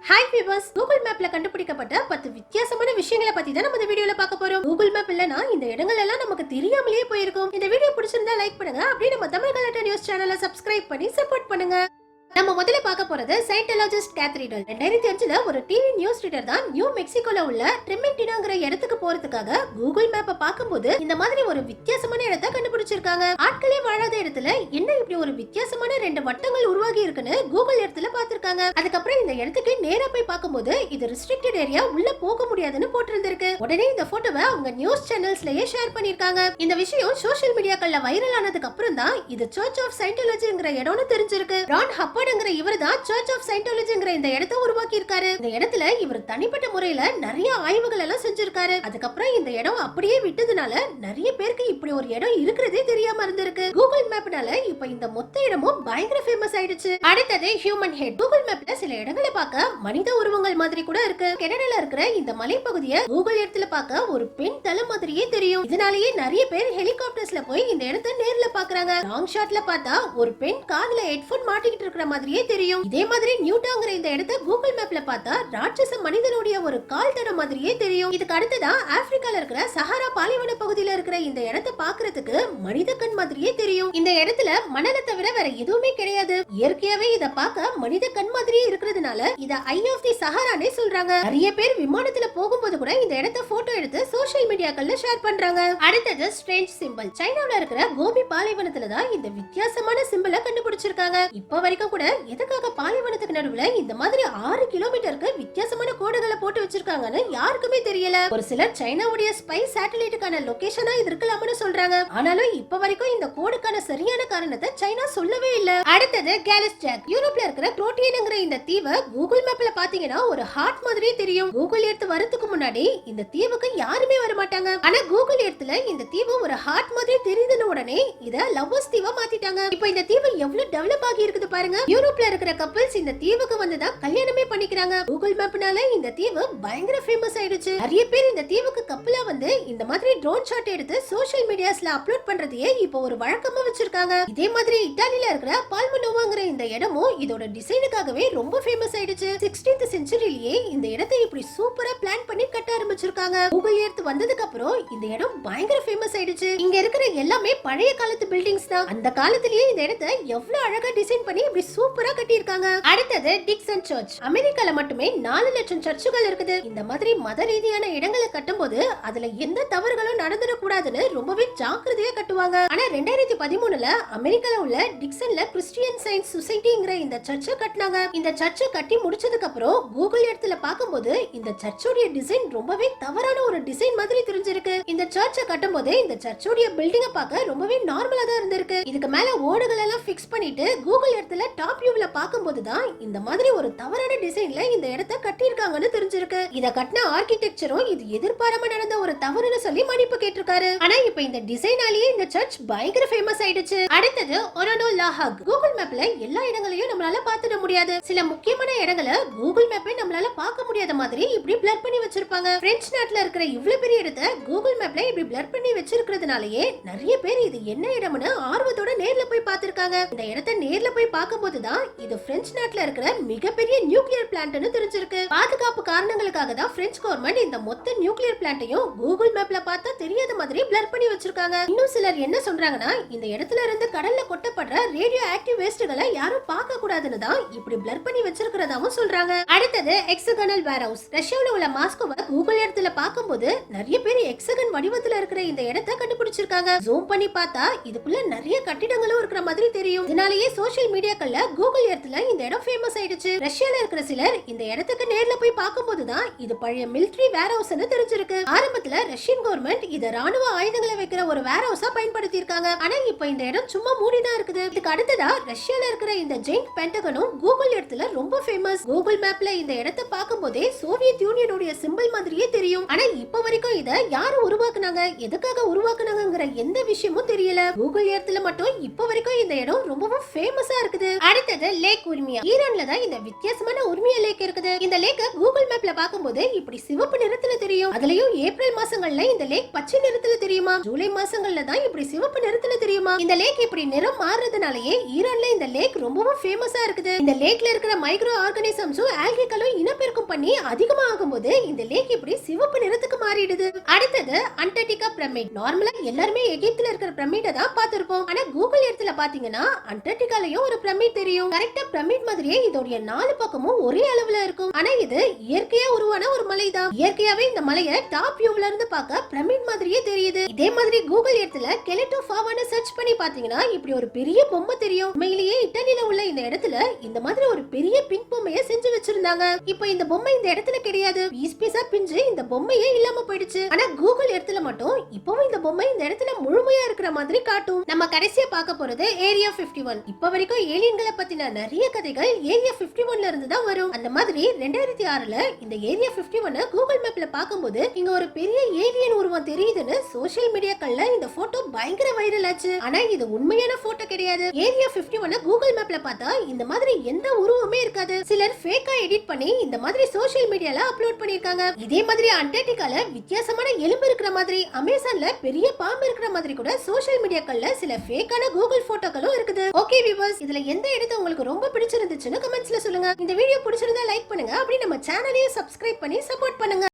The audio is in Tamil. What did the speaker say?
ஹாய் வியூவர்ஸ், கூகுள் மேப்ல கண்டுபிடிக்கப்பட்ட 10 வித்தியாசமான விஷயங்களை பத்தி தான் நம்ம இந்த வீடியோல பார்க்க போறோம். கூகுள் மேப் இல்லனா இந்த இடங்கள் எல்லாம் நமக்கு தெரியாமலே போயிருக்கும். இந்த வீடியோ பிடிச்சிருந்தா லைக் பண்ணுங்க. அப்படியே நம்ம தமிழ் கலெக்டர் நியூஸ் சேனலை சப்ஸ்கிரைப் பண்ணி சப்போர்ட் பண்ணுங்க. நம்ம முதல்ல பார்க்க போறது சயின்டாலஜிஸ்ட் கேத்ரிடல். 2005ல ஒரு டிவி நியூஸ் ரீடர் தான் நியூ மெக்சிகோல உள்ள ட்ரிமெண்டினாங்கிற இடத்துக்கு போறதுக்காக கூகுள் மேப்பை பார்க்கும்போது இந்த மாதிரி ஒரு வித்தியாசமான இடத்தை கண்டுபிடிச்சிருக்காங்க. ஆட்களே வாழாத இடத்துல என்ன இப்படி ஒரு வித்தியாசமான 2 வட்டங்கள் உருவாகி இருக்குன்னு கூகுள் இடத்துல பார்த்திருக்காங்க. அதுக்கப்புறம் இந்த இடத்துக்கு நேரா போய் பார்க்கும்போது இது ரெஸ்ட்ரிக்டட் ஏரியா, உள்ள போக முடியாதுன்னு போட்டிருந்திருக்கு. உடனே இந்த போட்டோவை அவங்க நியூஸ் சேனல்ஸ்லயே ஷேர் பண்ணிருக்காங்க. இந்த விஷயம் சோஷியல் மீடியாக்கள்ல வைரல் ஆனதுக்கு அப்புறம் தான் இது சர்ச் ஆஃப் சயின்டாலஜிங்கிற இடம்னு தெரிஞ்சிருக்கு. ரான் ஹப்பர்ட்ங்கிற இவர்தான் சர்ச் ஆஃப் சயின்டாலஜிங்கிற இந்த இடத்தை உருவாக்கி இருக்காரு. இந்த இடத்துல இவர் தனிப்பட்ட முறையில நிறைய ஆய்வுகள் எல்லாம் செஞ்சிருக்காரு. அதுக்கப்புறம் இந்த இடம் அப்படியே விட்டதுனால நிறைய பேருக்கு இப்படி ஒரு இடம் இருக்கிறதே தெரியாம இருந்திருக்கு. கூகுள் மேப்னால இப்ப இந்த மொத்த இடமும் பயங்கர ஃபேமஸ் ஆயிடுச்சு. அடுத்தது ஹியூமன் ஹெட். கூகுள் மேப்ல சில இடங்களை பார்க்க மனித உருவங்கள் மாதிரி கூட இருக்கு. கனடால இருக்கிற இந்த மலைப்பகுதியை கூகுள் இடத்துல பார்க்க ஒரு பெண் தலை மாதிரியே தெரியும். இதனாலேயே நிறைய பேர் ஹெலிகாப்டர்ஸ்ல போய் இந்த இடத்தை நேர்ல பாக்குறாங்க. லாங் ஷாட்ல பார்த்தா ஒரு பெண் காதுல ஹெட்போன் மாட்டிக்கிட்டு இருக்கிற மாதிரியே தெரியும். இதே மாதிரி நியூட்டாங்கிற இந்த இடத்தை கூகுள் மேப்ல பார்த்தா ராட்சச மனிதனுடைய ஒரு கால் தடம் மாதிரியே தெரியும். இதுக்கு அடுத்ததா ஆப்பிரிக்கால இருக்கிற சஹாரா பாலைவன பகுதியில இருக்கிற இந்த இடத்தை பார்க்கிறதுக்கு மனித கண் மாதிரியே தெரியும். இந்த இடத்துல மணலை தவிர வேற எதுவுமே கிடையாது. இயற்கையாவே இத பார்க்க மனித கண் மாதிரியே இருக்கிறதுனால இத ஐ ஆஃப் தி சஹாரானே சொல்றாங்க. நிறைய பேர் விமானத்துல போகும்போது கூட இந்த இடத்தை போட்டோ எடுத்து சோஷியல் மீடியாக்கள்ல ஷேர் பண்றாங்க. அடுத்தது ஸ்ட்ரேஞ்ச் சிம்பிள். சைனால இருக்கிற கோபி பாலைவனத்துல தான் இந்த வித்தியாசமான சிம்பிளை கண்டுபிடிச்சிருக்காங்க. இப்ப வரைக்கும் கூட எதுக்காக பாலைவனத்துக்கு நடுவுல இந்த மாதிரி 6 கிலோமீட்டருக்கு வித்தியாசமான கோடுகளை போட்டு வச்சிருக்காங்கன்னு யாருக்குமே தெரியல. ஒரு சிலர் சைனாவுடைய ஸ்பை சேட்டலைட்டுக்கான லொகேஷனா இது இருக்கலாம்னு சொல்றாங்க. ஆனாலும் இப்ப வரைக்கும் இந்த கோடுக்கான சரியான காரணத்தை சைனா சொல்லவே இல்ல. அடுத்தது கேலிஸ் ஜாக். யூரோப்ல இருக்கிற குரோட்டியன்ங்கிற இந்த தீவை கூகுள் மேப்ல பாத்தீங்கன்னா ஒரு ஹார்ட் மாதிரியே தெரியும். கூகுள் எர்த் வரதுக்கு முன்னாடி இந்த தீவுக்கு யாருமே வர மாட்டாங்க. ஆனா கூகுள் எர்த்ல இந்த தீவு ஒரு ஹார்ட் மாதிரி தெரியுதுன்னு உடனே இத லவ்வர்ஸ் தீவா மாத்திட்டாங்க. இப்போ இந்த தீவு எவ்வளவு டெவலப் ஆகி இருக்குது பாருங்க. யூரோப்ல இருக்கிற கப்பல்ஸ் இந்த தீவுக்கு வந்துதான் கல்யாணமே பண்ணிக்கிறாங்க. கூகுள் மேப்னால இந்த தீவு பயங்கர ஃபேமஸ் ஆயிடுச்சு. நிறைய பேர் இந்த தீவுக்கு கப்பலா வந்து இந்த மாதிரி ட்ரோன் ஷாட் எடுத்து சோஷியல் மீடியாஸ்ல அப்லோட் பண்றதையே இப்போ ஒரு வழக்கமா வச்சிருக்காங்க. இதே மாதிரி இத்தாலியில இருக்கிற பால்மனோவாங்கிற இந்த இடமும் இதோட டிசைனுக்காகவே ரொம்ப ஃபேமஸ் ஆயிடுச்சு. 16th செஞ்சுரியிலேயே இந்த இடத்தை இப்படி சூப்பரா பிளான் பண்ணி கட்ட ஆரம்பிச்சிருக்காங்க. கூகுள் எர்த் வந்ததுக்கு அப்புறம் இந்த இடம் பயங்கர ஃபேமஸ் ஆயிடுச்சு. இங்க இருக்கிற எல்லாமே பழைய காலத்து பில்டிங்ஸ் தான். அந்த காலத்திலேயே இந்த இடத்தை எவ்வளவு அழகா டிசைன் பண்ணி இப்படி சூப்பரா கட்டியிருக்காங்க. அடுத்தது டிக்சன் சர்ச். அமெரிக்கால மட்டுமே 4 லட்சம் சர்ச்சுகள் இருக்குது. இந்த மாதிரி மத ரீதியான இடங்களை கட்டும்போது அதுல எந்த தவறுகளும் நடந்துடக்கூடாதுன்னு ரொம்பவே ஜாக்கிரதையா கட்டுவாங்க. ஆனா 2013ல அமெரிக்கால உள்ள டிக்சன்ல கிறிஸ்டியன் சயின்ஸ் சொசைட்டிங்கிற இந்த சர்ச்சை கட்டினாங்க. இந்த சர்ச்சை கட்டி முடிச்சதுக்கு அப்புறம் கூகுள் எர்த்ல பார்க்கும்போது இந்த சர்ச்சோட டிசைன் ரொம்பவே தவறான ஒரு டிசைன் மாதிரி தெரிஞ்சிருக்கு. இந்த சர்ச்சை கட்டும்போது இந்த சர்ச்சோட பில்டிங்கை பார்க்க ரொம்பவே நார்மலா தான் இருந்திருக்கு. இதுக்கு மேல ஓடுகள் எல்லாம் ஃபிக்ஸ் பண்ணிட்டு கூகுள் எர்த்ல டாப் வியூல பார்க்கும்போது தான் இந்த மாதிரி ஒரு தவறான டிசைன்ல இந்த இடத்தை கட்டியிருக்காங்கன்னு தெரிஞ்சிருக்கு. இத கட்டின ஆர்கிடெக்சரும் இது எதிர்பாராம நடந்த ஒரு தவறுன்னு சொல்லி மன்னிப்பு கேட்டிருக்காரு. ஆனா இப்ப இந்த டிசைனாலேயே இந்த சர்ச் பயங்கர ஃபேமஸ் ஆயிடுச்சு. அடுத்தது ஒரோனோ லாஹாக். கூகுள் மேப்ல எல்லா இடங்களையும் நம்மளால பார்த்துட முடியாது. சில முக்கியமான இடங்களை கூகுள் மேப்பை நம்மளால பார்க்க முடியாத மாதிரி இப்படி பிளர் பண்ணி வச்சிருப்பாங்க. பிரெஞ்சு நாட்டுல இருக்கிற இவ்வளவு பெரிய இடத்தை கூகுள் மேப்ல இப்படி பிளர் பண்ணி வச்சிருக்கிறதுனாலயே நிறைய பேர் இது என்ன இடம்னு ஆர்வத்தோட நேர்ல போய் பார்த்திருக்காங்க. இந்த இடத்தை நேர்ல போய் பார்க்கும்போது தான் இது பிரெஞ்சு நாட்டுல இருக்கிற மிகப்பெரிய நியூக்ளியர் பிளான்ட்னு தெரிஞ்சிருக்கு. பாதுகாப்பு காரணங்களுக்காக தான் பிரெஞ்சு கவர்மெண்ட் இந்த மொத்த நியூக்ளியர் பிளான்ட்டையும் கூகுள் மேப்ல பார்த்தா தெரியாத மாதிரி பிளர் பண்ணி வச்சிருக்காங்க. இன்னும் சிலர் என்ன சொல்றாங்கன்னா இந்த இடத்துல இருந்து கடல்ல கொட்டப்படுற ரேடியோ ஆக்டிவ் வேஸ்ட்களை யாரும் பார்க்க கூடாதுன்னு தான் இப்படி பிளர் பண்ணி வச்சிருக்கிறதாவும் சொல்றாங்க. அடுத்தது ஹெக்ஸகனல் வேர்ஹவுஸ். ரஷ்யாவுல உள்ள மாஸ்கோவை கூகுள் எர்த்ல பார்க்கும்போது நிறைய பேர் ஹெக்ஸகன் வடிவத்துல இருக்கிற இந்த இடத்தை கண்டுபிடிச்சிருக்காங்க. ஜூம் பண்ணி பார்த்தா இதுக்குள்ள நிறைய கட்டிடங்களும் இருக்கிற மாதிரி தெரியும். இதனாலேயே சோஷியல் மீடியாக்கள்ல கூகுள் எர்த்ல இந்த இடம் ஃபேமஸ் ஆயிடுச்சு. ரஷ்யால இருக்கிற சிலர் இந்த இடத்துக்கு நேர்ல போய் பார்க்கும்போது தான் இது பழைய மிலிட்டரி வேர்ஹவுஸ்னு தெரிஞ்சிருக்கு. ஆரம்பத்துல ரஷ்யன் கவர்மெண்ட் இத ராணுவ ஆயுதங்களை வைக்கிற ஒரு வேர்ஹவுஸா பயன்படுத்தி இருக்காங்க. ஆனா இப்போ இந்த இடம் சும்மா மூடி தான் இருக்குது. இதுக்கு அடுத்ததா ரஷ்யால இருக்கிற இந்த ஜெயிண்ட் பென்டகனும் கூகுள் எர்த்ல ரொம்ப ஃபேமஸ். கூகுள் மேப்ல இந்த இடத்தை பார்க்கும்போதே சோவியத் யூனியனுடைய சிம்பிள் மாதிரியே தெரியும். ஆனா இப்ப வரைக்கும் இத யாரு உருவாக்குனாங்க, எதுக்காக உருவாக்குனாங்கங்கிற எந்த விஷயமும் தெரியல. கூகுள் எர்த்ல மட்டும் இப்ப வரைக்கும் இந்த இடம் ரொம்பவும் ஃபேமஸா இருக்குது. அடுத்தது லேக் உரிமியா. ஈரான்ல தான் இந்த வித்தியாசமான உரிமியா லேக் இருக்குது. இந்த லேக்க கூகுள் மேப்ல பார்க்கும்போது இப்படி சிவப்பு நிறத்துல தெரியும். அதுலயும் ஏப்ரல் மாசங்கள்ல இந்த லேக் பச்சை நிறத்துல தெரியுமா, ஜூலை மாசங்கள்ல தான் இப்படி சிவப்பு நிறத்துல தெரியுமா. இந்த லேக் இப்படி நிறம் மாறுறதுனாலயே ஈரான்ல இந்த லேக் ரொம்பவும் ஃபேமஸா இருக்குது. இந்த லேக்ல இருக்கிற மைக்ரோ ஆர்கானிசம்ஸும் ஆல்கிகளும் இனப்பெருக்கம் பண்ணி அதிகமாகும் போது இந்த லேக் இப்படி சிவப்பு நிறத்துக்கு மாறிடுது. அடுத்தது அண்டார்டிகா பிரமிட். நார்மலா எல்லாருமே எகிப்துல இருக்கிற பிரமிட தான் பார்த்திருப்போம். ஆனா கூகுள் எர்த்ல பாத்தீங்கன்னா அண்டார்டிகாலயும் ஒரு பிரமிட் தெரியும். கரெக்டா பிரமிட் மாதிரியே இதோட 4 பக்கமும் ஒரே அளவுல இருக்கும். ஆனா இது இயற்கையா உருவான ஒரு மலை தான். இயற்கையாவே இந்த மலையை டாப் வியூல இருந்து பார்க்க பிரமிட் மாதிரியே தெரியுது. இதே மாதிரி கூகுள் எர்த்ல கெலட்டோஃபாவான சர்ச் பண்ணி பாத்தீங்கன்னா இப்படி ஒரு பெரிய பொம்மை தெரியும். உண்மையிலேயே இத்தாலியில உள்ள இந்த இடத்துல இந்த மாதிரி ஒரு பெரிய பிங்க் பொம்மையை செஞ்சு வச்சிருந்தாங்க. இப்போ இந்த பொம்மை இந்த இடத்துல கிடையாது. பீஸ் பீஸா பிஞ்சு இந்த பொம்மையே இல்லாம போயிடுச்சு. ஆனா கூகுள் எர்த்ல மட்டும் இப்பவும் இந்த பொம்மை இந்த இடத்துல முழுமையா இருக்கிற மாதிரி காட்டும். நம்ம கடைசியா பார்க்க போறது ஏரியா 51. இப்ப வரைக்கும் ஏலியன்களை பத்தின நிறைய கதைகள் ஏரியா 51ல இருந்து தான் வரும். அந்த மாதிரி 2006ல இந்த ஏரியா 51 கூகுள் மேப்ல பாக்கும்போது இங்க ஒரு பெரிய ஏலியன் உருவம் தெரியுதுன்னு சோஷியல் மீடியாக்கள்ல இந்த போட்டோ பயங்கர வைரல் ஆச்சு. ஆனா இது உண்மையான போட்டோ கிடையாது. ஏரியா 51 கூகுள் மேப்ல பார்த்தா இந்த மாதிரி எந்த உருவமே இருக்காது. சிலர் ஃபேக்கா எடிட் பண்ணி இந்த மாதிரி சோஷியல் மீடியால அப்லோட் பண்ணிருக்காங்க. இதே மாதிரி அண்டார்டிகால வித்தியாசமான எலும்பு இருக்கிற மாதிரி, அமேசான்ல பெரிய பாம்பு இருக்கிற மாதிரி கூட சோஷியல் மீடியாக்கள்ல சில ஃபேக்கான கூகுள் போட்டோக்களும் இருக்குது. ஓகே வியூவர்ஸ், இதுல எந்த இடத்து உங்களுக்கு ரொம்ப பிடிச்சிருந்துச்சுன்னு கமெண்ட்ஸ்ல சொல்லுங்க. இந்த வீடியோ பிடிச்சிருந்தா லைக் பண்ணுங்க. அப்படி நம்ம சேனலையும் சப்ஸ்கிரைப் பண்ணி சப்போர்ட் பண்ணுங்க.